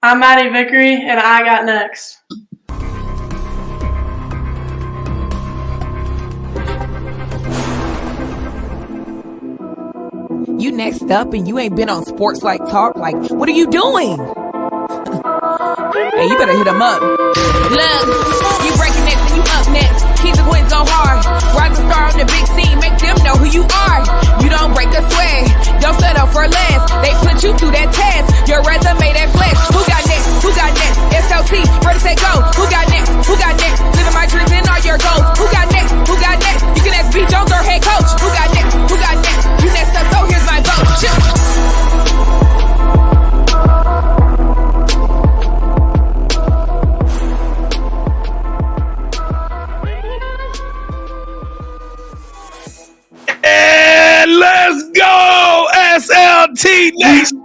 I'm Maddie Vickery, and I got next. You next up and you ain't been on SportsLifeTalk. Like, what are you doing? Hey, you better hit him up. Look, you breaking next and you up next. Keep the wins go hard. Rise a star on the big scene. Make them know who you are. You don't break a sweat. Don't settle for less. They put you through that test. Your resume that flex. Who got next? Who got next? SOT, ready, say go. Who got next? Who got next? Living my dreams and all your goals. Who got next? Who got next? You can ask B. Jones or head coach. Who got next? Who got next? You next up, so here's my vote. And let's go, SLT Nation.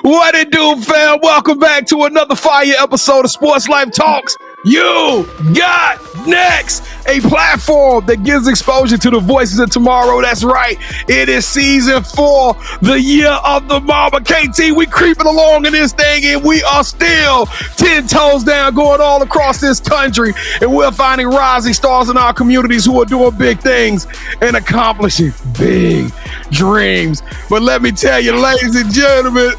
What it do, fam? Welcome back to another fire episode of Sports Life Talks. You got next, a platform that gives exposure to the voices of tomorrow. That's right. It is season 4, the year of the Mamba. KT, we creeping along in this thing, and we are still 10 toes down, going all across this country, and we're finding rising stars in our communities who are doing big things and accomplishing big dreams. But let me tell you, ladies and gentlemen,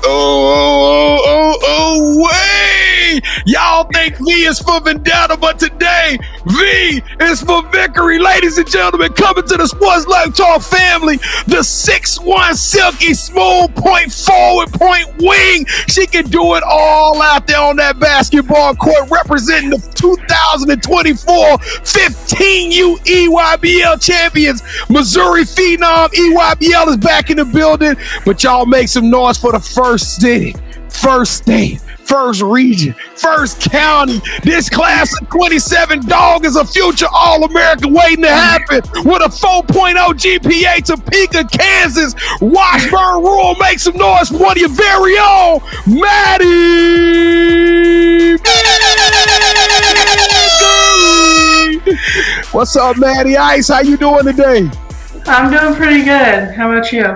wait! Y'all think V is for vendetta, but today V is for victory. Ladies and gentlemen, coming to the Sports Life Talk family, the 6'1" silky, smooth, point forward, point wing. She can do it all out there on that basketball court, representing the 2024 15U EYBL champions, Missouri Phenom. EYBL is back in the building, but y'all make some noise for the first city, first state, first region, first county. This class of 27 dog is a future All-American waiting to happen with a 4.0 GPA. Topeka, Kansas, Washburn rural. Make some noise for one of your very own, Maddie. What's up, Maddie Ice? How you doing today? I'm doing pretty good. How about you?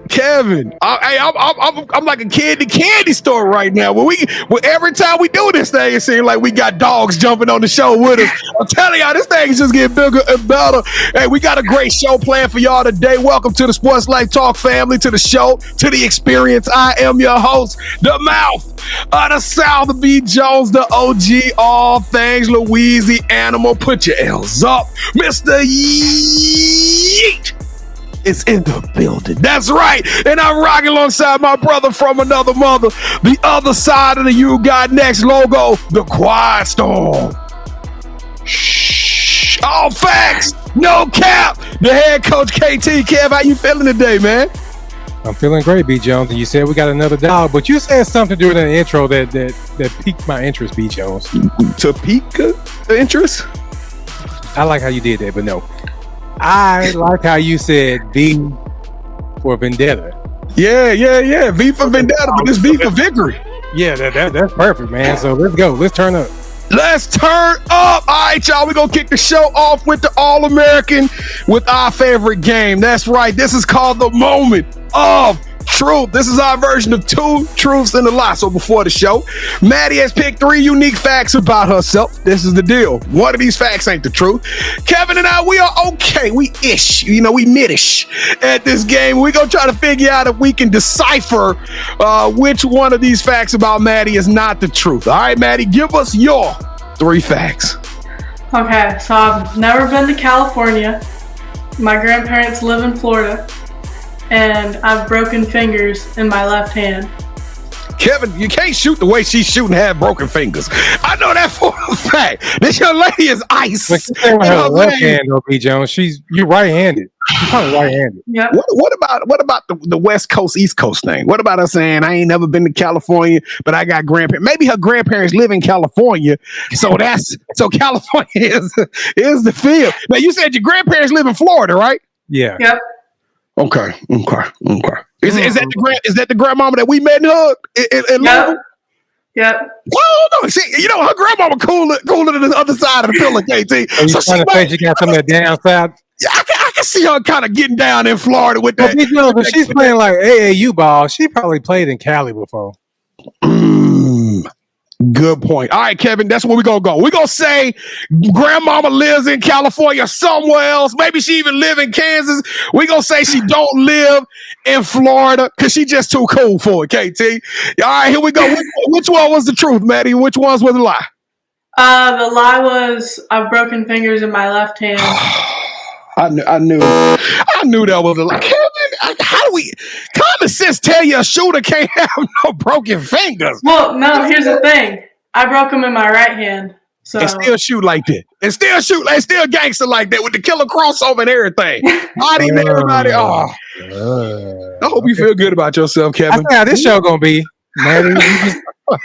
Kevin, I'm like a kid in the candy store right now. When every time we do this thing, it seems like we got dogs jumping on the show with us. I'm telling y'all, this thing is just getting bigger and better. Hey, we got a great show planned for y'all today. Welcome to the Sports Life Talk family, to the show, to the experience. I am your host, the mouth of the South, the B. Jones, the OG, all things Louisiana. Put your L's up, Mr. Yeet. It's in the building. That's right. And I'm rocking alongside my brother from another mother, the other side of the You Got Next logo, the Quiet Storm. Shh. All facts, no cap. The head coach, KT. Kev, how you feeling today, man? I'm feeling great, B. Jones. And you said we got another dog, but you said something during the intro that piqued my interest, B. Jones. Topeka interest? I like how you did that, but no. I like how you said V for vendetta. Yeah. V for vendetta, but this V for victory. Yeah, that's perfect, man. So let's go. Let's turn up. Let's turn up. All right, y'all. We're going to kick the show off with the All-American with our favorite game. That's right. This is called the Moment of Truth. This is our version of Two Truths and a Lie. So before the show, Maddie has picked 3 unique facts about herself. This is the deal. One of these facts ain't the truth. Kevin and I, we are okay. We mid-ish at this game. We're going to try to figure out if we can decipher which one of these facts about Maddie is not the truth. All right, Maddie, give us your 3 facts. Okay, so I've never been to California. My grandparents live in Florida. And I've broken fingers in my left hand. Kevin, you can't shoot the way she's shooting, have broken fingers. I know that for a fact. This young lady is ice. But she's with her left hand, though, B. Jones. You're right-handed. She's probably right-handed. Yep. What about the West Coast, East Coast thing? What about her saying, I ain't never been to California, but I got grandparents? Maybe her grandparents live in California, so California is the field. Now, you said your grandparents live in Florida, right? Yeah. Yep. Okay. Is that the grandmama that we met in Hug? Yep. Well, no, her grandmama cooler than the other side of the pillar, KT. So you trying to say she got some of that down south? Yeah, I can see her kind of getting down in Florida with that. But she's playing like AAU ball. She probably played in Cali before. Good point. All right, Kevin, that's where we're going to go. We're going to say grandmama lives in California somewhere else. Maybe she even live in Kansas. We're going to say she don't live in Florida because she just too cool for it, KT. All right, here we go. Which one was the truth, Maddie? Which ones was the lie? The lie was I've broken fingers in my left hand. I knew that was a lie. Kevin, how do we? Common sense tell you a shooter can't have no broken fingers. Well, no, here's the thing. I broke them in my right hand. So. And still shoot like that. And still gangster like that with the killer crossover and everything. Body and everybody. Oh. I hope you feel good about yourself, Kevin. I see how this show gonna be. Maddie, you just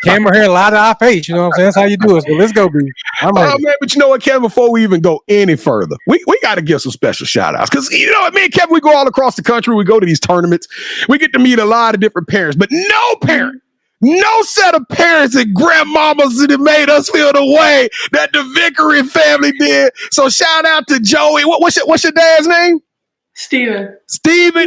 camera here, a lot of our face. You know what I'm saying? That's how you do it. So let's go, B. Man, but you know what, Kevin? Before we even go any further, we got to give some special shout outs because you know what, me and Kevin, we go all across the country. We go to these tournaments. We get to meet a lot of different parents, but no parent, no set of parents and grandmamas that made us feel the way that the Vickery family did. So shout out to Joey. What's your dad's name? Steven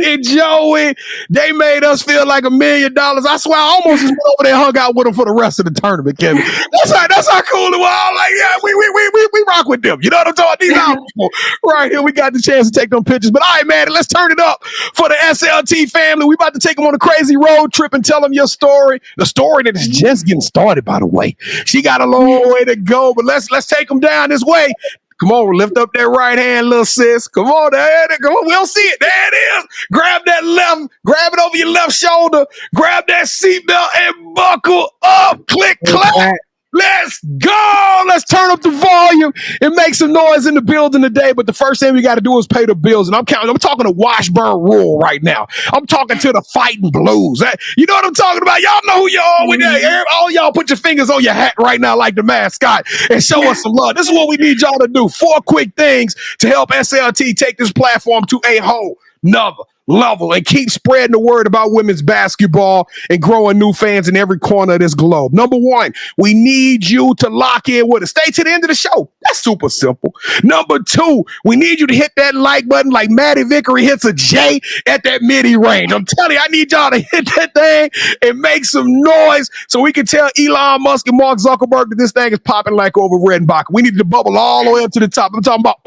and Joey, they made us feel like $1 million. I swear, I almost just went over there and hung out with them for the rest of the tournament, Kevin. That's how cool it was. Like, yeah, we rock with them. You know what I'm talking about? These our people. Right here, we got the chance to take them pictures. But all right, man, let's turn it up for the SLT family. We about to take them on a crazy road trip and tell them your story. The story that is just getting started, by the way. She got a long way to go, but let's take them down this way. Come on, lift up that right hand, little sis. Come on, there. Come on, we don't see it. There it is. Grab that left, grab it over your left shoulder, grab that seatbelt and buckle up. Click, clack. Let's go. Let's turn up the volume and make some noise in the building today. But the first thing we got to do is pay the bills. And I'm talking to Washburn Rural right now. I'm talking to the Fighting Blues. You know what I'm talking about? Y'all know who y'all are with that. All y'all put your fingers on your hat right now like the mascot and show us some love. This is what we need y'all to do. 4 quick things to help SLT take this platform to a whole nother level and keep spreading the word about women's basketball and growing new fans in every corner of this globe. Number 1, we need you to lock in with us. Stay to the end of the show. That's super simple. Number 2, we need you to hit that like button like Maddie Vickery hits a J at that midi range. I'm telling you, I need y'all to hit that thing and make some noise so we can tell Elon Musk and Mark Zuckerberg that this thing is popping like over Redenbach. We need to bubble all the way up to the top. I'm talking about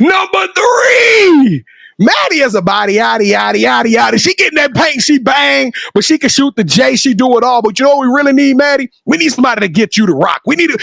number 3. Maddie has a body, yada. She getting that paint, she bang, but she can shoot the J, she do it all. But you know what we really need, Maddie? We need somebody to get you to rock. We need an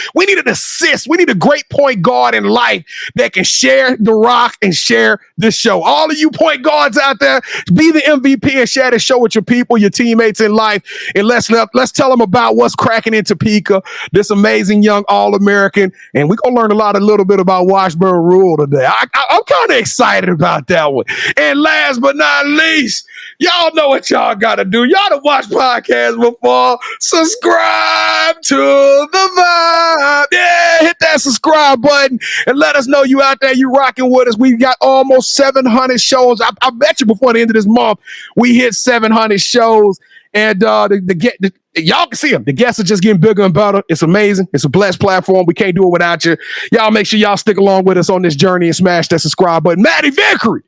assist. We need a great point guard in life that can share the rock and share this show. All of you point guards out there, be the MVP and share the show with your people, your teammates in life. And let's tell them about what's cracking in Topeka, this amazing young All-American. And we're going to learn a little bit about Washburn Rural today. I'm kind of excited about that one. And last but not least, y'all know what y'all gotta do. Y'all done watched podcasts before. Subscribe to the vibe. Yeah, hit that subscribe button and let us know you out there, you rocking with us. We got almost 700 shows. I bet you before the end of this month, we hit 700 shows. And y'all can see them. The guests are just getting bigger and better. It's amazing. It's a blessed platform. We can't do it without you. Y'all make sure y'all stick along with us on this journey and smash that subscribe button. Maddie Vickery.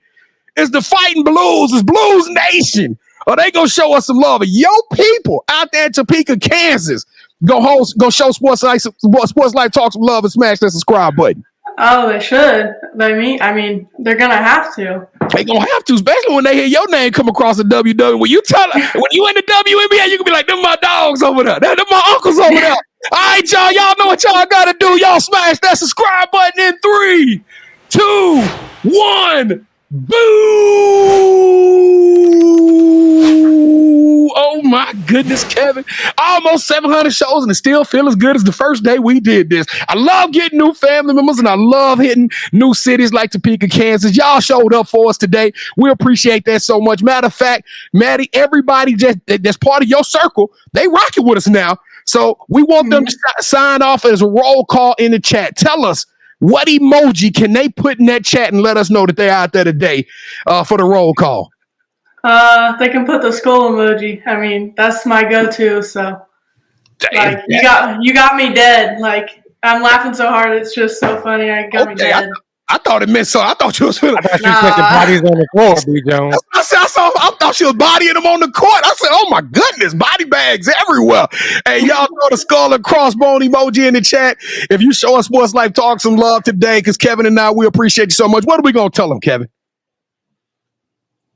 It's the Fighting Blues. It's Blues Nation. They gonna show us some love. Yo, people out there in Topeka, Kansas, go show SportsLifeTalk some love and smash that subscribe button. Oh, they should. I mean, they're gonna have to. They gonna have to, especially when they hear your name come across the WWE. When you in the WNBA, you can be like, "Them my dogs over there. Them my uncles over there." All right, y'all. Y'all know what y'all gotta do. Y'all smash that subscribe button in 3, 2, 1. Boo! Oh my goodness, Kevin. Almost 700 shows and it still feel as good as the first day we did this. I love getting new family members and I love hitting new cities like Topeka, Kansas. Y'all showed up for us today. We appreciate that so much. Matter of fact, Maddie, everybody that's part of your circle, they rocking with us now. So we want them to sign off as a roll call in the chat. Tell us, what emoji can they put in that chat and let us know that they're out there today for the roll call? They can put the skull emoji. I mean, that's my go-to. So, like, you got me dead. Like, I'm laughing so hard, it's just so funny. I got me dead. I thought it meant so. I thought you was. I thought you said the bodies on the floor, B. Jones. I thought she was bodying them on the court. I said, "Oh my goodness, body bags everywhere." Hey, y'all throw the skull and crossbone emoji in the chat if you show us Sports Life Talk some love today. Because Kevin and I, we appreciate you so much. What are we gonna tell them, Kevin?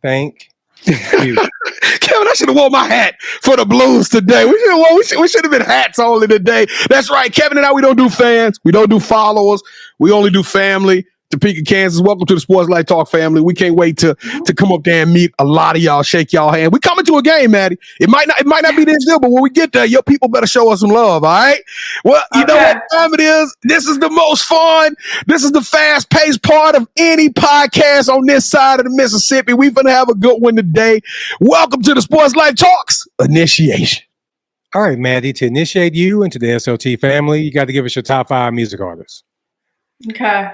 Thank you. Kevin, I should have worn my hat for the Blues today. We should have been hats only today. That's right. Kevin and I, we don't do fans. We don't do followers. We only do family. Topeka, Kansas. Welcome to the Sports Life Talk family. We can't wait to come up there and meet a lot of y'all, shake y'all hand. We coming to a game, Maddie. It might not be this deal, but when we get there, your people better show us some love, all right? Well, you know what time it is? This is the most fun. This is the fast-paced part of any podcast on this side of the Mississippi. We're going to have a good one today. Welcome to the Sports Life Talks initiation. All right, Maddie, to initiate you into the SOT family, you got to give us your top 5 music artists. Okay.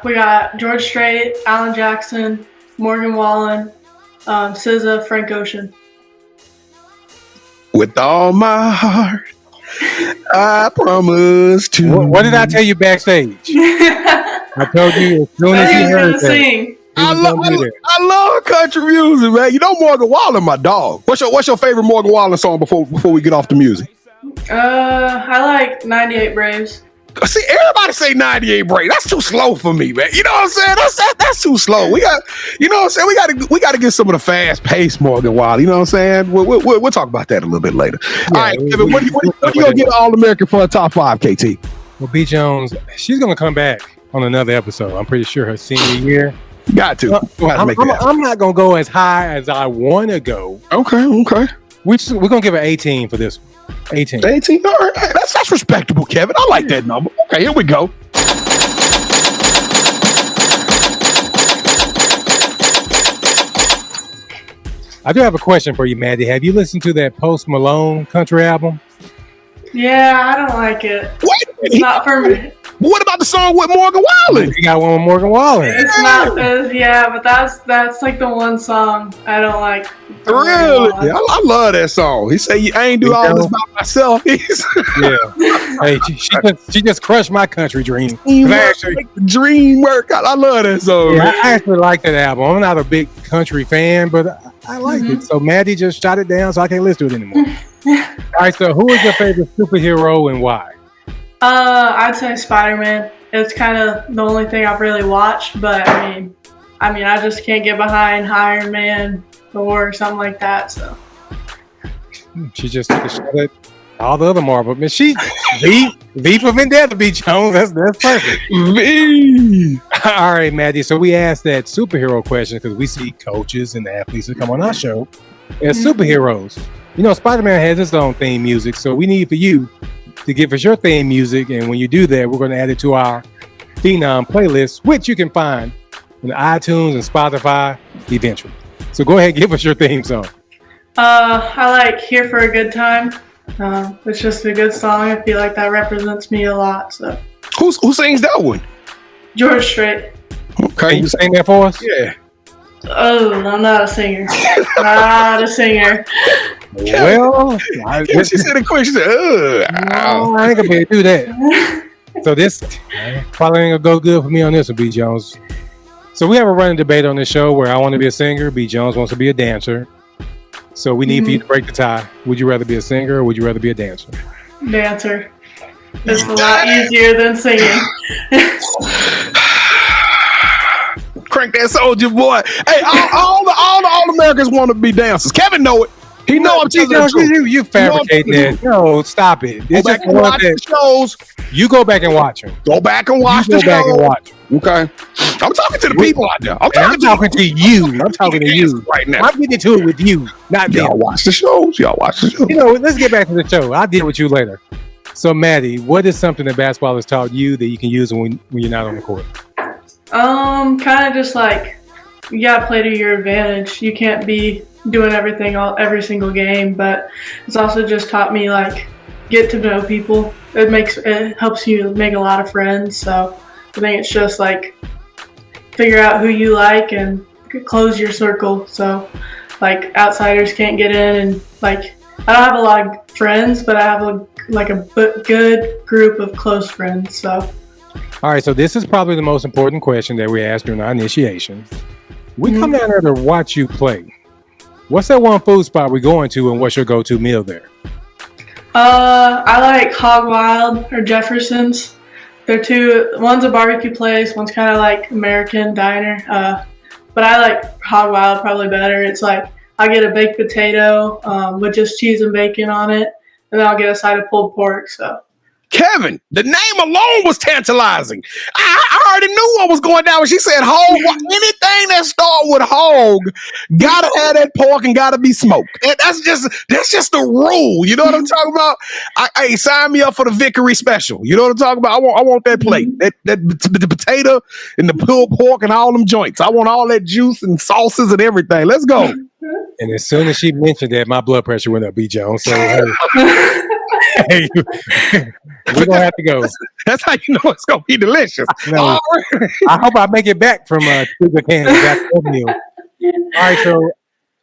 We got George Strait, Alan Jackson, Morgan Wallen, SZA, Frank Ocean. With all my heart, I promise to. What did I tell you backstage? I told you as soon as you heard that. Sing. I love country music, man. You know Morgan Wallen, my dog. What's your favorite Morgan Wallen song before we get off the music? I like 98 Braves. See, everybody say 98 break. That's too slow for me, man. You know what I'm saying? That's too slow. We got, you know what I'm saying? We got to get some of the fast pace Morgan Wallen. You know what I'm saying? We'll talk about that a little bit later. Yeah, all right, Kevin, what are you gonna get All American for a top 5, KT? Well, B. Jones, she's gonna come back on another episode. I'm pretty sure her senior year. Got to. I'm not gonna go as high as I want to go. Okay. We're gonna give her 18 for this one. 18. All right. That's respectable, Kevin. I like that number. Okay, here we go. I do have a question for you, Maddie. Have you listened to that Post Malone country album? Yeah, I don't like it. What? It's not for me. What about the song with Morgan Wallen? You got one with Morgan Wallen. It's not. But that's like the one song I don't like. Really? I love that song. He said, "I ain't do all this by myself." Yeah. Hey, she just crushed my country dream. Dream work. I love that song. Yeah, I actually like that album. I'm not a big country fan, but I like it. So Maddie just shot it down, so I can't listen to it anymore. All right. So who is your favorite superhero and why? I'd say Spider-Man. It's kind of the only thing I've really watched, but I mean, I just can't get behind Iron Man or something like that. So she just took a shot at all the other Marvel. Man, she V for Vendetta, B. Jones. That's perfect. V. All right, Maddie. So we asked that superhero question because we see coaches and athletes that come on our show as superheroes. You know, Spider-Man has his own theme music, so we need for you to give us your theme music, and when you do that, we're going to add it to our Phenom playlist, which you can find on iTunes and Spotify eventually. So go ahead and give us your theme song. I like Here for a Good Time. It's just a good song. I feel like that represents me a lot. So who sings that one? George Strait. Okay. Can you sing that for us? Yeah. Oh, I'm not a singer. Not a singer. Well, she said a question. She said, no, I ain't gonna be able to do that. So this probably ain't gonna go good for me on this one, B. Jones. So we have a running debate on this show where I want to be a singer, B. Jones wants to be a dancer. So we need for you to break the tie. Would you rather be a singer or would you rather be a dancer? Dancer. It's a lot easier than singing. Crank that soldier boy. Hey, all the Americans want to be dancers. Kevin know it. He know I'm teaching you fabricating that. No, stop it. Go back and watch the shows. You go back and watch them. Go back and watch the shows. Go back and watch them. Okay. I'm talking to the people out there. I'm talking to you. I'm talking to you right now. I'm getting to it with you, not y'all them. Watch the shows. Y'all watch the shows. You know, let's get back to the show. I'll deal with you later. So, Maddie, what is something that basketball has taught you that you can use when you're not on the court? Kind of just like you gotta play to your advantage. You can't be doing everything every single game, but it's also just taught me like get to know people. It helps you make a lot of friends. So I think it's just like figure out who you like and close your circle. So like outsiders can't get in, and like I don't have a lot of friends, but I have a good group of close friends. So All right, so this is probably the most important question that we ask during our initiation. We come down there to watch you play. What's that one food spot we're going to, and what's your go-to meal there? I like Hog Wild or Jefferson's. They're two. One's a barbecue place. One's kind of like American diner. But I like Hog Wild probably better. It's like I get a baked potato with just cheese and bacon on it, and then I'll get a side of pulled pork. So. Kevin, the name alone was tantalizing. I already knew what was going down when she said hog. Anything that start with hog gotta have that pork and gotta be smoked. That's just the rule. You know what I'm talking about? Hey, sign me up for the Vickery special. You know what I'm talking about? I want that plate, the potato and the pulled pork and all them joints. I want all that juice and sauces and everything. Let's go. And as soon as she mentioned that, my blood pressure went up, B. Jones. So hey, we're gonna have to go. That's how you know it's gonna be delicious. No, I hope I make it back from Topeka, Kansas. All right,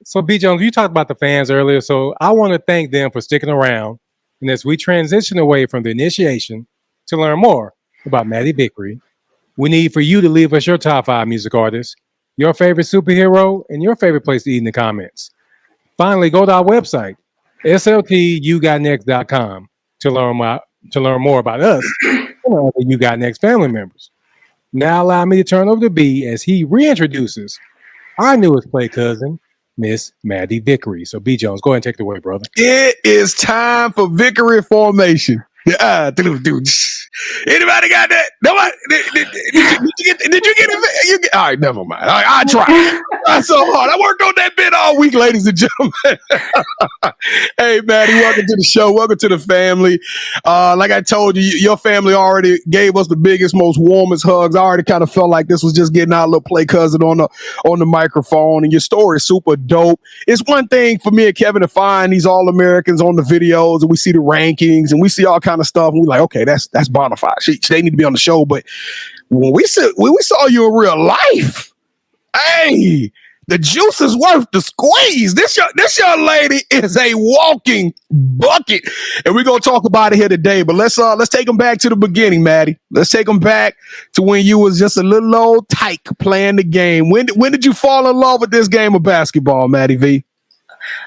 so B. Jones, you talked about the fans earlier, so I want to thank them for sticking around. And as we transition away from the initiation to learn more about Maddie Vickery, we need for you to leave us your top 5 music artists, your favorite superhero, and your favorite place to eat in the comments. Finally, go to our website, sltugotnext.com, to learn more about us and other You Got Next family members. Now allow me to turn over to B as he reintroduces our newest play cousin, Miss Maddie Vickery. So B. Jones, go ahead and take it away, brother. It is time for Vickery formation. Anybody got that? Nobody? Did you get it? All right, never mind. I tried. That's so hard. I worked on that bit all week, ladies and gentlemen. Hey, Maddie, welcome to the show. Welcome to the family. Like I told you, your family already gave us the biggest, most warmest hugs. I already kind of felt like this was just getting our little play cousin on the microphone. And your story is super dope. It's one thing for me and Kevin to find these All-Americans on the videos, and we see the rankings, and we see all kind of stuff. And we're like, okay, that's bona fide. They need to be on the show. But when we saw you in real life, hey, the juice is worth the squeeze. This young lady is a walking bucket, and we're gonna talk about it here today. But let's take them back to the beginning, Maddie. Let's take them back to when you was just a little old tyke playing the game. When did you fall in love with this game of basketball, Maddie V?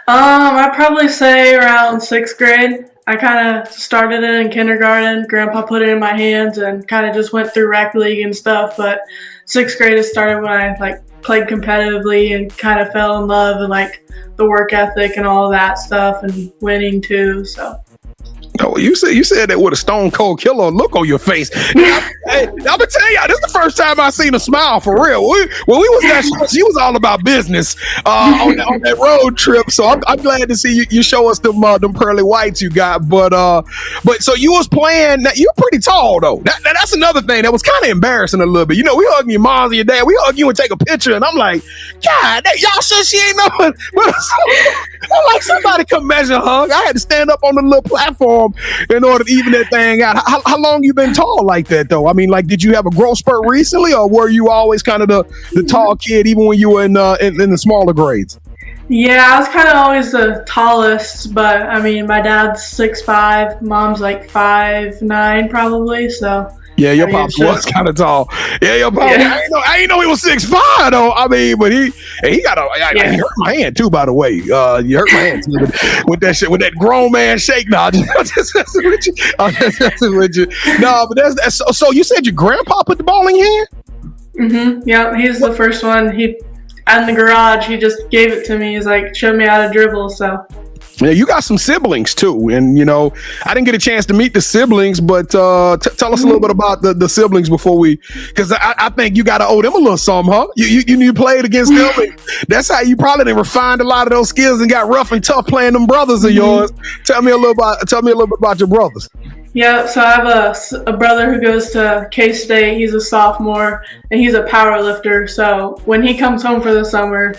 I'd probably say around 6th grade. I kind of started it in kindergarten. Grandpa put it in my hands and kind of just went through rec league and stuff. But 6th grade, it started when I played competitively and kind of fell in love and the work ethic and all that stuff and winning too. So. Oh, you said that with a stone cold killer look on your face. I'm gonna tell y'all, this is the first time I seen a smile for real. When we was that, she was all about business on that road trip. So I'm glad to see you show us them pearly whites you got. But so you was playing. You're pretty tall though. That's another thing that was kind of embarrassing a little bit. You know, we hugging your moms and your dad. We hug you and take a picture, and I'm like, God, y'all sure she ain't knowing? I'm like, somebody come measure hug. I had to stand up on the little platform in order to even that thing out. How long you been tall like that though? I mean, did you have a growth spurt recently, or were you always kind of the tall kid even when you were in the smaller grades? Yeah, I was kind of always the tallest, but I mean, my dad's 6'5", mom's 5'9" probably, so. Yeah, your pops was kind of tall. Yeah, your pops. Yeah. I ain't know he was 6'5" though. I mean, but he got he hurt my hand too. By the way, you hurt my hand too, with that shit, with that grown man shake. No, just with you. No, but that's so. You said your grandpa put the ball in your hand? Mm-hmm. Yeah, he's the first one. He in the garage. He just gave it to me. He's showed me how to dribble. So. Yeah, you got some siblings too, and I didn't get a chance to meet the siblings, but tell us a little bit about the siblings before because I think you got to owe them a little something, huh? You played against them, and that's how you probably done refined a lot of those skills and got rough and tough playing them brothers of yours. Tell me a little bit about your brothers. Yeah, so I have a brother who goes to K-State. He's a sophomore, and he's a power lifter. So when he comes home for the summer,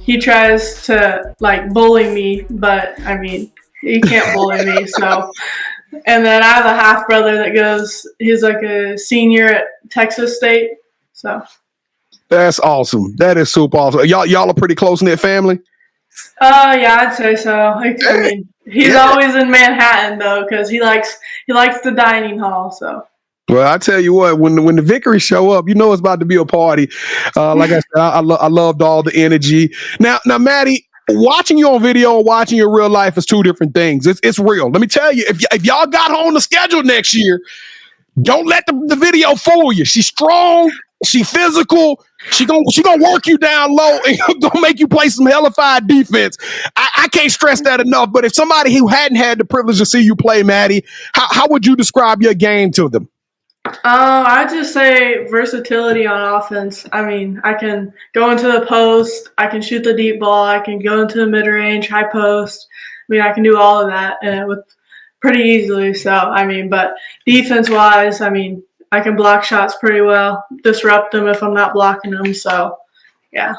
he tries to bully me, but I mean, he can't bully me. So, and then I have a half brother he's a senior at Texas State. So. That's awesome. That is super awesome. Y'all are pretty close knit family. Yeah, I'd say so. I mean, he's always in Manhattan though, because he likes the dining hall. So. Well, I tell you what, when the Vickery show up, you know it's about to be a party. Like I said, I loved all the energy. Now, Maddie, watching you on video and watching your real life is two different things. It's real. Let me tell you, if y'all got her on the schedule next year, don't let the video fool you. She's strong. She physical. She gonna work you down low and gonna make you play some hellified defense. I can't stress that enough. But if somebody who hadn't had the privilege to see you play, Maddie, how would you describe your game to them? I'd just say versatility on offense. I mean, I can go into the post. I can shoot the deep ball. I can go into the mid-range, high post. I mean, I can do all of that with pretty easily. So, I mean, but defense-wise, I mean, I can block shots pretty well, disrupt them if I'm not blocking them. So, yeah.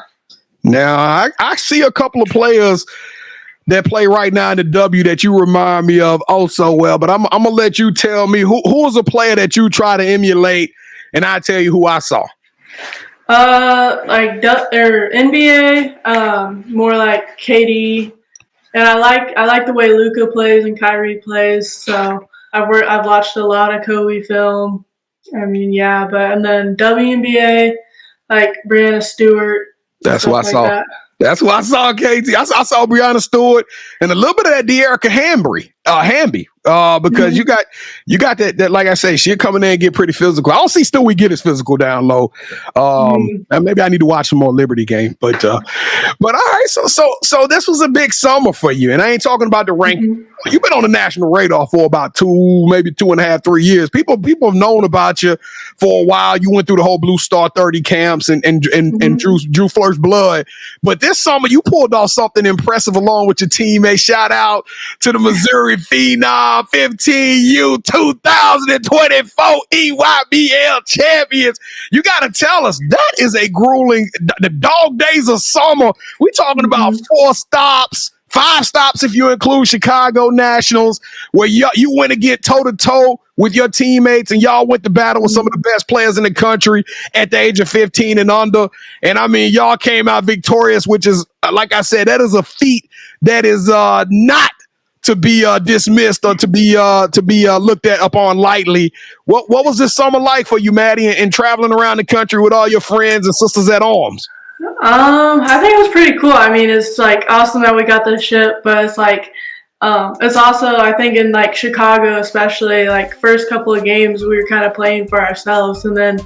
Now, I see a couple of players that play right now in the W that you remind me of oh so well, but I'm gonna let you tell me who is a player that you try to emulate, and I tell you who I saw. Like NBA, more like KD, and I like the way Luka plays and Kyrie plays. So I've watched a lot of Kobe film. I mean, yeah, and then WNBA, like Brianna Stewart. That's what I saw. That. That's what I saw, KT. I saw Brianna Stewart and a little bit of that De'Erica Hamby, because you got that. Like I say, she'll come in there and get pretty physical. I don't see Stewie get as physical down low. And maybe I need to watch some more Liberty game. But all right. So this was a big summer for you, and I ain't talking about the ranking. You've been on the national radar for about 2.5, 3 years. People have known about you for a while. You went through the whole Blue Star 30 camps and drew first blood. But this summer you pulled off something impressive along with your teammates. Shout out to the Missouri Phenom 15U 2024 EYBL champions. You got to tell us, that is a grueling, the dog days of summer. We're talking about 5 stops if you include Chicago Nationals, where you went to get toe-to-toe with your teammates, and y'all went to battle with some of the best players in the country at the age of 15 and under. And, I mean, y'all came out victorious, which is, like I said, that is a feat that is not to be dismissed or to be looked at upon lightly. What was this summer like for you, Maddie, and traveling around the country with all your friends and sisters at arms? I think it was pretty cool. I mean, it's like awesome that we got this ship, but it's like it's also, I think, in like Chicago especially, like first couple of games we were kind of playing for ourselves, and then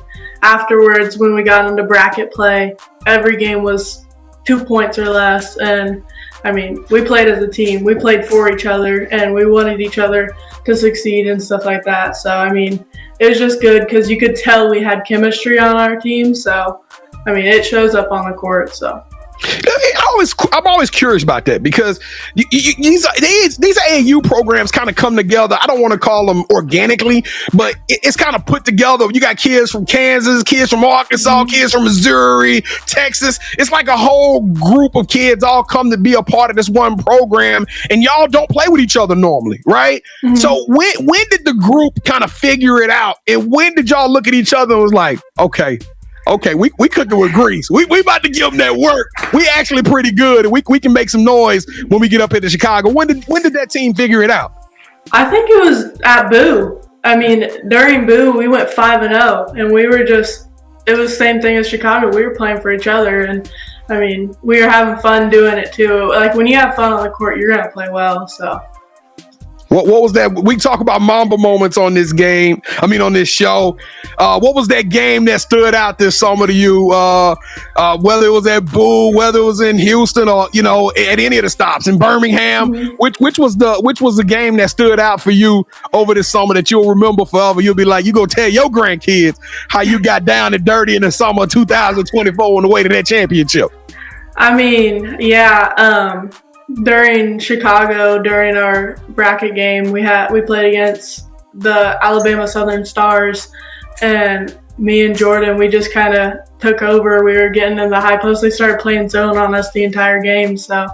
afterwards when we got into bracket play, every game was 2 points or less. And I mean, we played as a team. We played for each other, and we wanted each other to succeed and stuff like that. So, I mean, it was just good because you could tell we had chemistry on our team. So, I mean, it shows up on the court. So, I'm always curious about that, because these AAU programs kind of come together. I don't want to call them organically, but it's kind of put together. You got kids from Kansas, kids from Arkansas, kids from Missouri, Texas. It's like a whole group of kids all come to be a part of this one program, and y'all don't play with each other normally, right? So when did the group kind of figure it out, and when did y'all look at each other and was like, okay, we cooking with grease. We about to give them that work. We actually pretty good, and we can make some noise when we get up here to Chicago. When did that team figure it out? I think it was at Boo. I mean, during Boo, we went 5-0, and we were it was the same thing as Chicago. We were playing for each other, and I mean, we were having fun doing it too. Like, when you have fun on the court, you're gonna play well. So. What was that? We talk about Mamba moments on this game. I mean, on this show. What was that game that stood out this summer to you? Whether it was at Boo, whether it was in Houston, or at any of the stops in Birmingham. Which was the game that stood out for you over this summer that you'll remember forever? You'll be like, you go tell your grandkids how you got down and dirty in the summer of 2024 on the way to that championship. I mean, yeah. During Chicago, during our bracket game, we played against the Alabama Southern Stars, and me and Jordan, we just kind of took over. We were getting in the high post. They started playing zone on us the entire game, so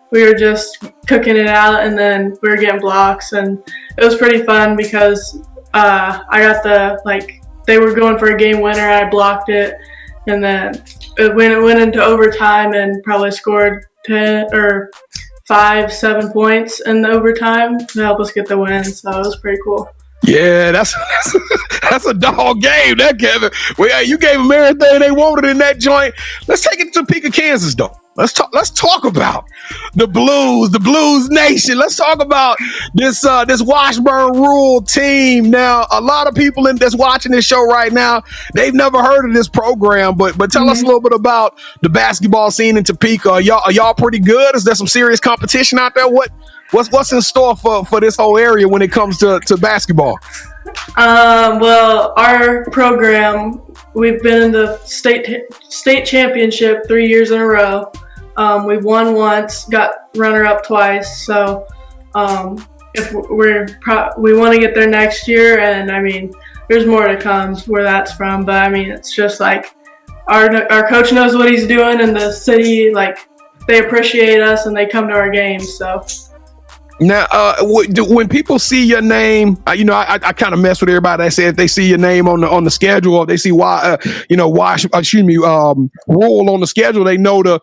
we were just cooking it out, and then we were getting blocks, and it was pretty fun because I got they were going for a game winner, I blocked it, and then it went into overtime and probably scored 10 or 5-7 points in the overtime to help us get the win. So it was pretty cool. Yeah, that's a dog game, that Kevin. Well, yeah, you gave them everything they wanted in that joint. Let's take it to Topeka, Kansas, though. Let's talk about the Blues Nation. Let's talk about this Washburn rural team. Now, a lot of people that's watching this show right now, they've never heard of this program, but tell us a little bit about the basketball scene in Topeka. Are y'all pretty good? Is there some serious competition out there? What's in store for this whole area when it comes to basketball? Well, our program, we've been in the state championship 3 years in a row. We've won once, got runner-up twice. So if we want to get there next year, and I mean, there's more to come where that's from. But I mean, it's just like our coach knows what he's doing, and the city, like, they appreciate us and they come to our games. So. Now, when people see your name, I kind of mess with everybody that said if they see your name on the schedule, or they see rule on the schedule, they know to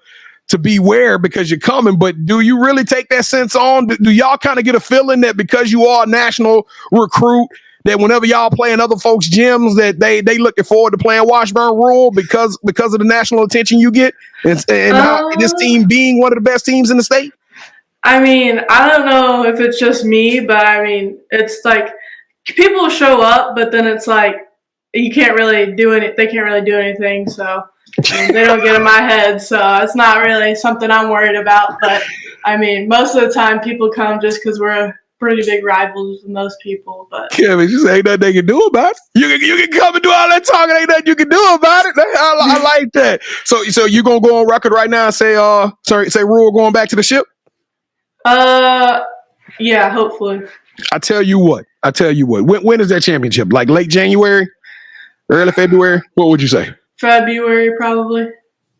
beware because you're coming. But do you really take that sense on? Do y'all kind of get a feeling that because you are a national recruit, that whenever y'all play in other folks' gyms, that they looking forward to playing Washburn Rural because of the national attention you get, and this team being one of the best teams in the state? I mean, I don't know if it's just me, but I mean, it's like people show up, but then it's like you can't really do it. They can't really do anything, so they don't get in my head. So it's not really something I'm worried about. But I mean, most of the time people come just because we're pretty big rivals with most people. But Kevin, just ain't nothing they can do about it. You can come and do all that talking, ain't nothing you can do about it. I like that. So you gonna go on record right now and say Rule going back to the ship? Yeah, hopefully. I tell you what. When is that championship? Like late January, early February? What would you say? February, probably.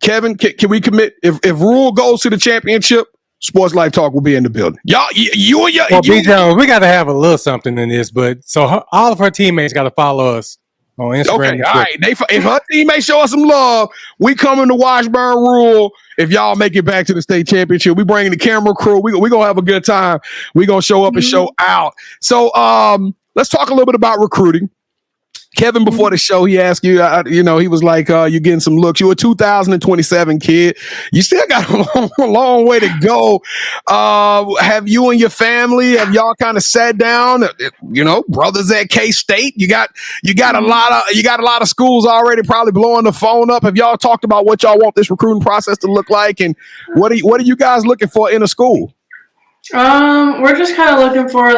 Kevin, can we commit? If Rule goes to the championship, Sports Life Talk will be in the building. Y'all, you and your. Well, B. Jones, we got to have a little something in this, but so all of her teammates got to follow us on Instagram. Okay, all right. If her teammates show us some love, we coming to Washburn Rural. If y'all make it back to the state championship, we bringing the camera crew. We gonna have a good time. We gonna show up and show out. So let's talk a little bit about recruiting. Kevin, before the show, he asked you, he was like, you're getting some looks. You're a 2027 kid. You still got a long way to go. Have you and your family, have y'all kind of sat down, brothers at K-State? You got a lot of schools already probably blowing the phone up. Have y'all talked about what y'all want this recruiting process to look like? And what are you guys looking for in a school? We're just kind of looking for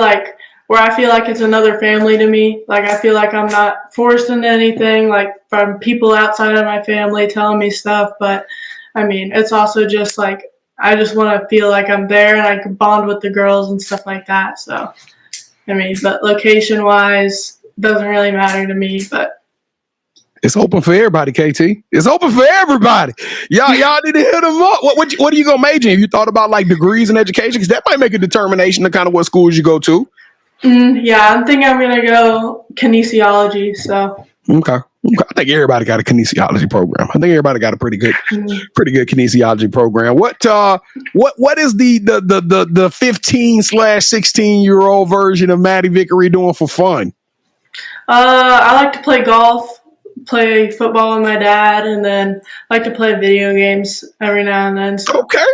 where I feel like it's another family to me. Like, I feel like I'm not forced into anything, like, from people outside of my family telling me stuff. But, I mean, it's also just, like, I just want to feel like I'm there and I can bond with the girls and stuff like that. So, I mean, but location-wise, doesn't really matter to me, but. It's open for everybody, KT. It's open for everybody. Y'all need to hit them up. What are you going to major in? Have you thought about, like, degrees in education? Because that might make a determination of kind of what schools you go to. Yeah, I'm thinking I'm going to go kinesiology, so. Okay. I think everybody got a kinesiology program. I think everybody got a pretty good kinesiology program. What is the 15/16-year-old version of Maddie Vickery doing for fun? I like to play golf, play football with my dad, and then like to play video games every now and then. So. Okay.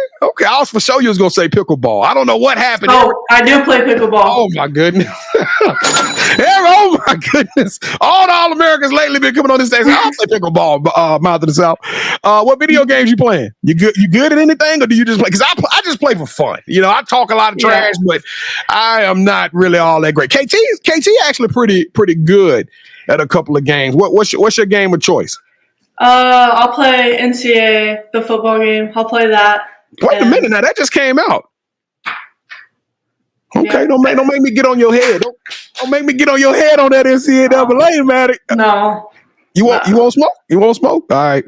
I was for sure you was gonna say pickleball. I don't know what happened. Oh, I do play pickleball. Oh my goodness. Oh my goodness. All the All-Americans lately been coming on this stage. I'll play pickleball, Mouth of the South. What video games you playing? You good at anything, or do you just play? Because I just play for fun. I talk a lot of trash, but I am not really all that great. KT actually pretty good at a couple of games. What's your game of choice? I'll play NCAA, the football game. I'll play that. Wait a minute now, that just came out. Okay, yeah. Don't make me get on your head. Don't make me get on your head on that NCAA, Matty. No. You won't smoke? You won't smoke? All right.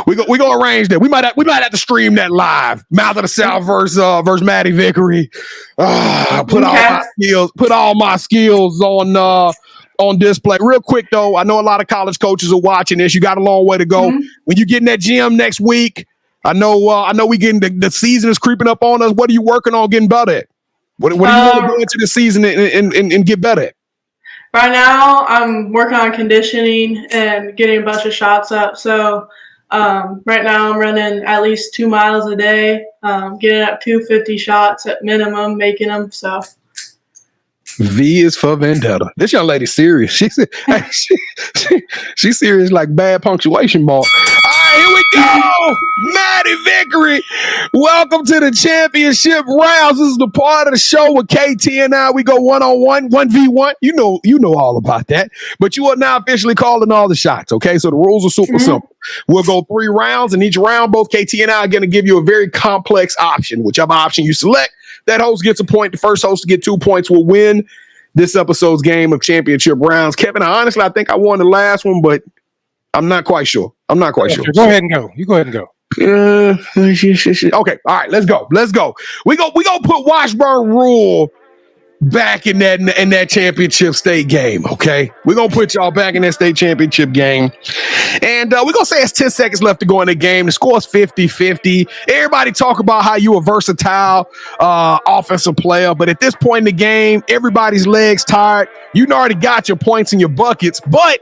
We gonna arrange that. We might have to stream that live. Mouth of the South versus Maddie Vickery. Put all my skills on display. Real quick though, I know a lot of college coaches are watching this. You got a long way to go. Mm-hmm. When you get in that gym next week, I know we getting the season is creeping up on us. What are you working on getting better at? What do you want to go into the season and get better at? Right now, I'm working on conditioning and getting a bunch of shots up. So right now, I'm running at least 2 miles a day, getting up 250 shots at minimum, making them. So V is for Vendetta. This young lady's serious. She's serious like bad punctuation mark. All right, here we go. Maddie Vickery. Welcome to the championship rounds. This is the part of the show with KT and I. We go 1-on-1, 1v1. You know all about that. But you are now officially calling all the shots, okay? So the rules are super simple. We'll go 3 rounds, and each round, both KT and I are going to give you a very complex option. Whichever option you select, that host gets a point. The first host to get 2 points will win this episode's game of championship rounds. Kevin, I think I won the last one, but I'm not quite sure. Go ahead and go. You go ahead and go. Okay. All right. Let's go. We go put Washburn rule back in that championship state game. Okay. We're going to put y'all back in that state championship game. And we're going to say it's 10 seconds left to go in the game. The score's 50-50. Everybody talk about how you a versatile offensive player. But at this point in the game, everybody's legs tired. You already got your points and your buckets, but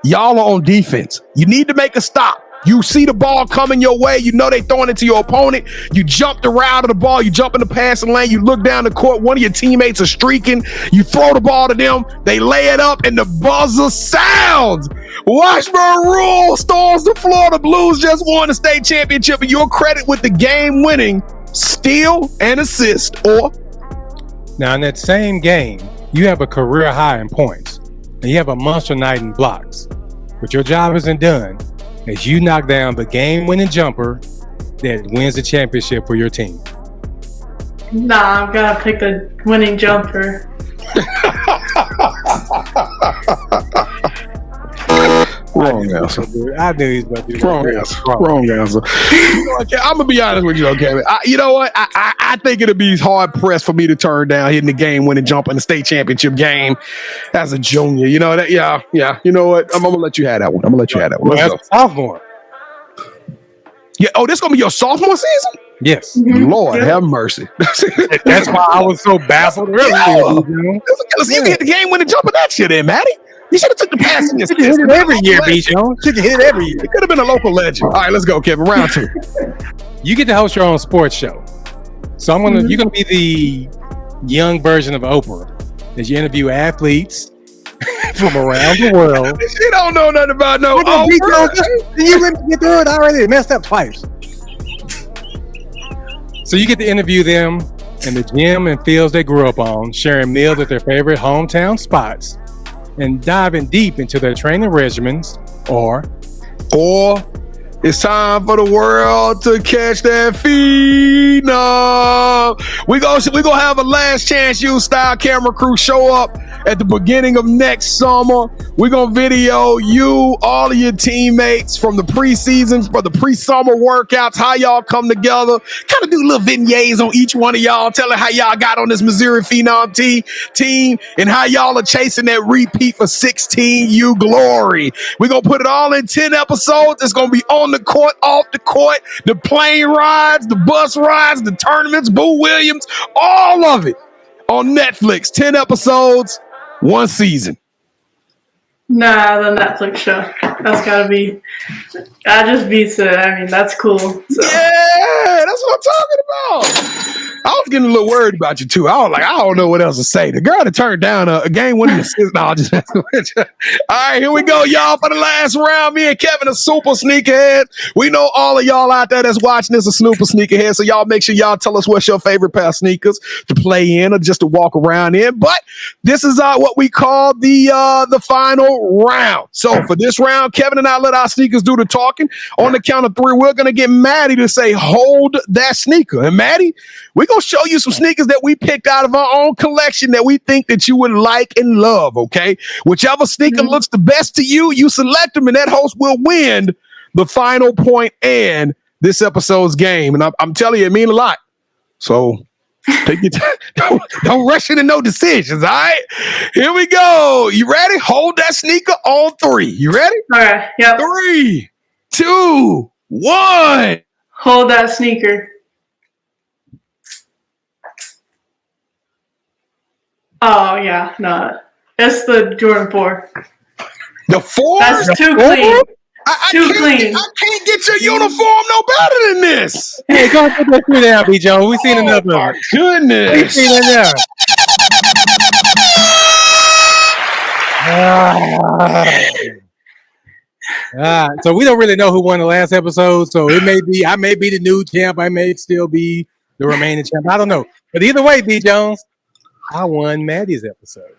y'all are on defense. You need to make a stop. You see the ball coming your way. You know they throwing it to your opponent. You jump the route of the ball. You jump in the passing lane. You look down the court. One of your teammates are streaking. You throw the ball to them. They lay it up, and the buzzer sounds. Washburn rule storms the floor. The Blues just won the state championship, and your credit with the game-winning steal and assist. Or now in that same game, you have a career high in points, and you have a monster night in blocks. But your job isn't done as you knock down the game-winning jumper that wins the championship for your team. Nah, I've got to pick the winning jumper. wrong answer. I knew he was about to do that. Wrong answer. Okay, I'm gonna be honest with you, okay? You know what? I think it'll be hard pressed for me to turn down hitting the game-winning jump in the state championship game as a junior. You know that? Yeah. You know what? I'm gonna let you have that one. Let's go. Sophomore. Yeah. Oh, this gonna be your sophomore season? Yes. Lord have mercy. That's why I was so baffled earlier. Let's see if you hit the game-winning jump of that shit in, Matty. You should have took the pass in this. You hit it every year, Bichon. You hit it every year. It could have been a local legend. All right, let's go, Kevin. Round 2. You get to host your own sports show. So you're gonna be the young version of Oprah as you interview athletes from around the world. She don't know nothing about no Oprah. You went get through it already. Messed up twice. So you get to interview them in the gym and fields they grew up on, sharing meals at their favorite hometown spots, and diving deep into their training regimens, or it's time for the world to catch that phenom. We gonna have a last chance you style camera crew show up at the beginning of next summer. We're gonna video you, all of your teammates from the preseason, for the pre-summer workouts, how y'all come together, kind of do little vignettes on each one of y'all, telling how y'all got on this Missouri Phenom team and how y'all are chasing that repeat for 16U glory. We're gonna put it all in 10 episodes. It's gonna be on the court, off the court, the plane rides, the bus rides, the tournaments, Boo Williams, all of it on Netflix. 10 episodes, 1 season. Nah, the Netflix show. That's gotta be. That just beats it. I mean, that's cool. So. Yeah, that's what I'm talking about. I was getting a little worried about you too. I was like, I don't know what else to say. The girl that turned down a game-winning assist. No, just all right, here we go, y'all, for the last round. Me and Kevin are super sneakerhead. We know all of y'all out there that's watching this are super sneakerhead. So y'all make sure y'all tell us what's your favorite pair of sneakers to play in or just to walk around in. But this is what we call the final round. So for this round, Kevin and I let our sneakers do the talking. On the count of 3, we're gonna get Maddie to say, "Hold that sneaker." And Maddie, we're going to show you some sneakers that we picked out of our own collection that we think that you would like and love, okay? Whichever sneaker looks the best to you, you select them, and that host will win the final point and this episode's game. And I'm telling you, it means a lot. So take your time. Don't rush into no decisions, all right? Here we go. You ready? Hold that sneaker on 3. You ready? All right. Yep. 3, 2, 1. Hold that sneaker. Oh, yeah. No. It's the Jordan 4. The 4? That's too clean. Too clean. I can't get your uniform no better than this. Hey, go put that shit down, B. Jones. We seen enough of it. Goodness. We seen enough. So we don't really know who won the last episode. So it may be I may be the new champ. I may still be the remaining champ. I don't know. But either way, B. Jones, I won Maddie's episode.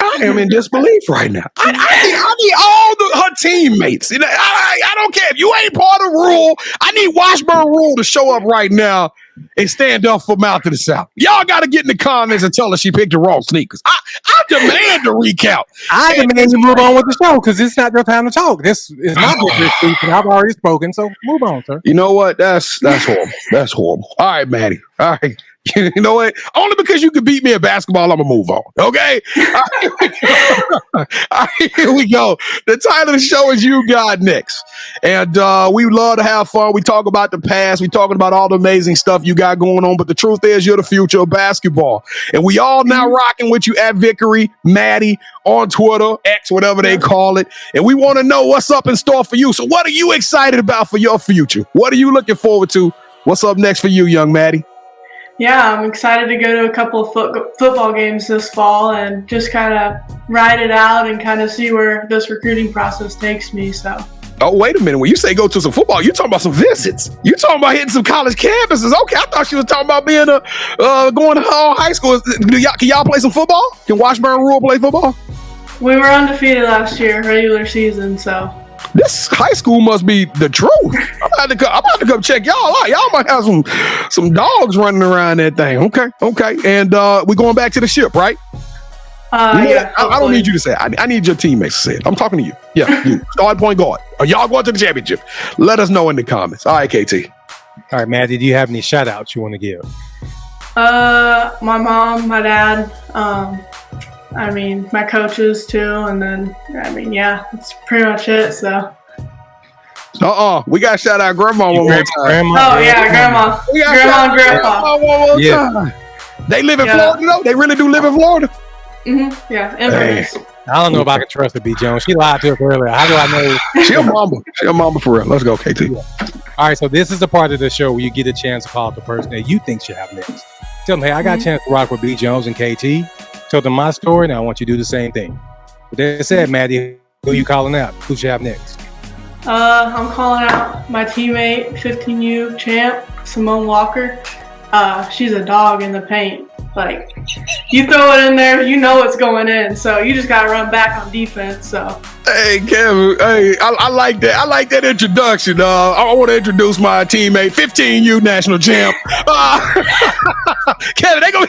I am in disbelief right now. I need all her teammates. You know, I don't care if you ain't part of Rule. I need Washburn Rule to show up right now and stand up for Mouth to the South. Y'all got to get in the comments and tell her she picked the wrong sneakers. I demand a recount. I demand you move on with the show because it's not your time to talk. This is my business speech, and I've already spoken. So move on, sir. You know what? That's horrible. That's horrible. All right, Maddie. All right. You know what? Only because you can beat me at basketball, I'm going to move on. Okay? All right, here we go. The title of the show is You Got Next. And we love to have fun. We talk about the past. We talking about all the amazing stuff you got going on. But the truth is you're the future of basketball. And we all now rocking with you at Vickery, Maddie, on Twitter, X, whatever they call it. And we want to know what's up in store for you. So what are you excited about for your future? What are you looking forward to? What's up next for you, young Maddie? Yeah, I'm excited to go to a couple of football games this fall and just kind of ride it out and kind of see where this recruiting process takes me. So. Oh, wait a minute. When you say go to some football, you're talking about some visits. You're talking about hitting some college campuses. Okay, I thought she was talking about being going to high school. Can y'all play some football? Can Washburn Rule play football? We were undefeated last year, regular season, so. This high school must be the truth. I'm about to come check y'all out. Y'all might have some dogs running around that thing. Okay. And we going back to the ship, right? Yeah. I don't need you to say it. I need your teammates to say it. I'm talking to you. Yeah, you. Start point guard. Are y'all going to the championship? Let us know in the comments. All right, KT. All right, Maddie, do you have any shout outs you want to give? My mom, my dad, my coaches too, and then, that's pretty much it, so. We got to shout out Grandma one more time. Grandma. We got Grandma and Grandpa. One more time. They live in Florida, though? They really do live in Florida? Mm-hmm. Yeah, Inverness. I don't know if I can trust her, B. Jones. She lied to us earlier. How do I know? She a mamba. She a mamba for real. Let's go, KT. All right, so this is the part of the show where you get a chance to call out the person that you think should have next. Tell them, hey, I got a chance to rock with B. Jones and KT. Tell them my story, and I want you to do the same thing. With that said, Maddie, who you calling out? Who should have next? I'm calling out my teammate, 15U champ, Simone Walker. She's a dog in the paint. Like, you throw it in there, you know it's going in. So you just got to run back on defense. So. Hey, Kevin. Hey, I like that. I like that introduction. I want to introduce my teammate, 15U national champ. Kevin, they gonna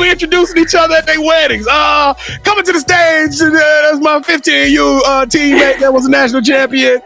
be introducing each other at their weddings. Coming to the stage, that's my 15U teammate that was a national champion.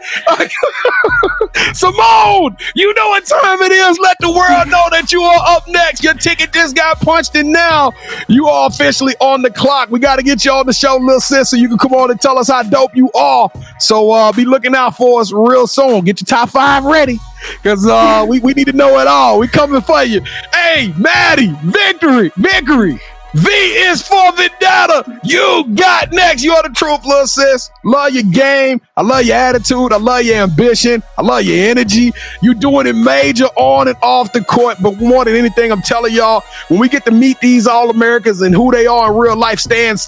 Simone, you know what time it is. Let the world know that you are up next. Your ticket just got punched in now. You are officially on the clock. We got to get you on the show, little sis, so you can come on and tell us how dope you are. So be looking out for us real soon. Get your top 5 ready, because we need to know it all. We coming for you. Hey, Maddie, Vickery. V is for Vendetta. You got next. You are the truth, little sis. Love your game. I love your attitude. I love your ambition. I love your energy. You doing it major on and off the court. But more than anything, I'm telling y'all, when we get to meet these All-Americans and who they are in real life, stands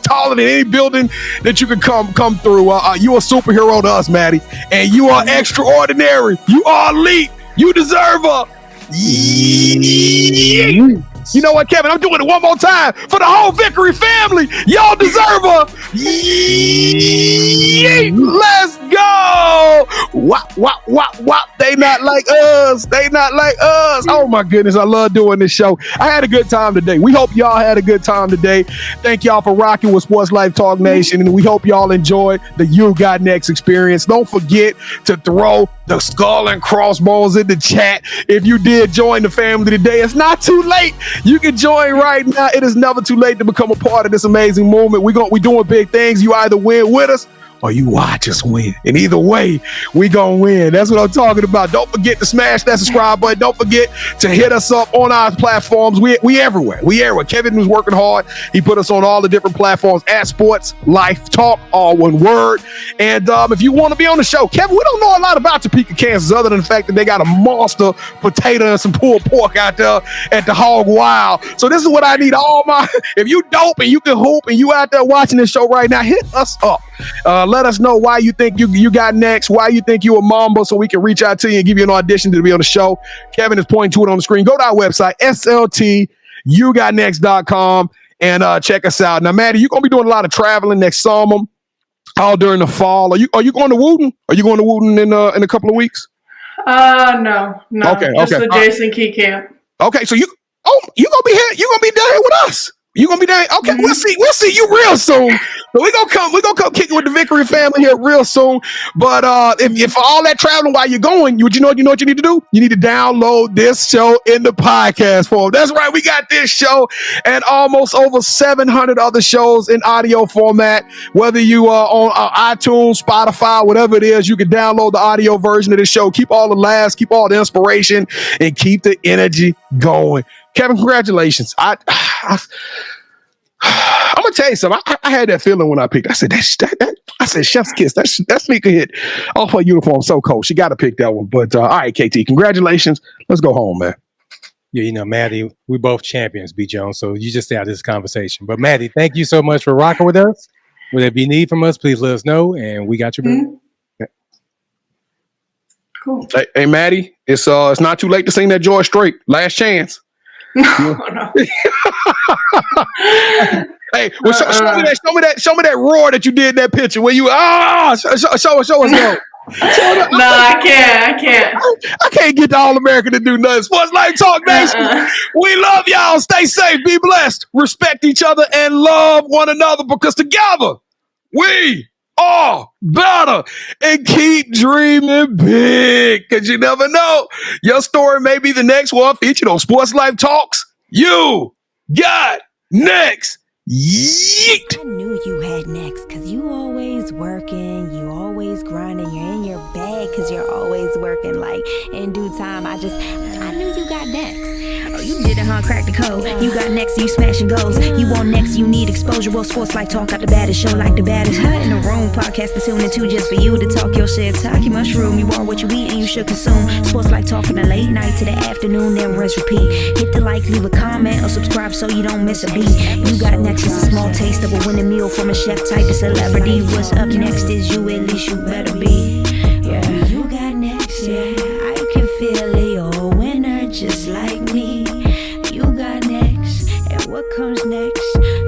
taller than any building that you can come through. You a superhero to us, Maddie. And you are extraordinary. You are elite. You deserve a... You know what, Kevin? I'm doing it one more time for the whole Vickery family. Y'all deserve a yeet. Let's go. Wop, wop, wop, wop. They not like us. Oh, my goodness. I love doing this show. I had a good time today. We hope y'all had a good time today. Thank y'all for rocking with Sports Life Talk Nation, and we hope y'all enjoyed the You Got Next experience. Don't forget to throw the skull and crossbones in the chat. If you did join the family today, it's not too late. You can join right now. It is never too late to become a part of this amazing movement. We doing big things. You either win with us or you watch us win. And either way, we gonna win. That's what I'm talking about. Don't forget to smash that subscribe button. Don't forget to hit us up on our platforms. We everywhere. We everywhere. Kevin was working hard. He put us on all the different platforms at Sports Life Talk, all one word. And if you want to be on the show, Kevin, we don't know a lot about Topeka, Kansas, other than the fact that they got a monster potato and some pulled pork out there at the Hog Wild. So this is what I need all my, if you dope and you can hoop and you out there watching this show right now, hit us up. Let us know why you think you got next, why you think you a Mamba, so we can reach out to you and give you an audition to be on the show. Kevin is pointing to it on the screen. Go to our website, sltyougotnext.com, and check us out. Now, Maddie, you're going to be doing a lot of traveling next summer, all during the fall. Are you going to Wooten? Are you going to Wooten in a couple of weeks? No. Okay, just the Jason Key camp. Okay, so you gonna be here? You gonna be down here with us? You gonna be down? Okay, Mm-hmm. we'll see you real soon. So we're gonna come kick it with the Vickery family here real soon. But if for all that traveling while you're going, you know what you need to do? You need to download this show in the podcast form. That's right, we got this show and almost over 700 other shows in audio format. Whether you are on iTunes, Spotify, whatever it is, you can download the audio version of this show. Keep all the laughs, keep all the inspiration, and keep the energy going. Kevin, congratulations. I'm gonna tell you something. I had that feeling when I picked. I said I said chef's kiss. That sneaker hit off her uniform so cold. She got to pick that one. But all right, KT, congratulations. Let's go home, man. Yeah, Maddie, we both champions, B. Jones. So you just stay out of this conversation. But Maddie, thank you so much for rocking with us. Whatever you need from us, please let us know, and we got your back. Mm-hmm. Yeah. Cool. Hey, Maddie, it's not too late to sing that George Strait. Last chance. No. Hey, well, show me that roar that you did in that picture where you show us though. No, I can't. I can't get the All-American to do nothing. Sports Life Talk Nation. We love y'all. Stay safe. Be blessed. Respect each other and love one another, because together we are better. And keep dreaming big, because you never know. Your story may be the next one featured on Sports Life Talks. You got next. Yeet. I knew you had next, cause you always working, you always grinding, you're in your bag cause you're always working. Like in due time, I knew you got next. Oh, you did it, huh? Crack the code. You got next, you smashing goals. You want next, you need exposure. Well, Sports Life Talk got the baddest show, like the baddest in the room. Podcast to tune into just for you to talk your shit. Talk your mushroom, you are what you eat and you should consume. Sports Life Talk from the late night to the afternoon, then rest repeat. Hit the like, leave a comment, or subscribe so you don't miss a beat. You got next is a small taste of a winning meal from a chef type of celebrity. What's up next is you, at least you better be. Yeah, you got next, yeah. I can feel it, you're a winner just like me. You got next, and what comes next?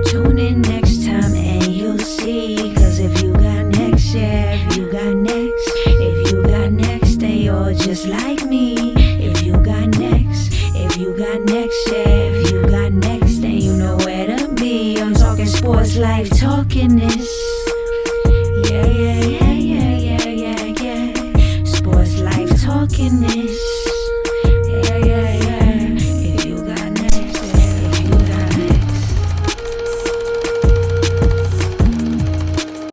Tune in next time and you'll see. Cause if you got next, yeah, if you got next, then you're just like me. If you got next, yeah, if you got next, then you know where to be. I'm talking Sports Life, talking this. Yeah.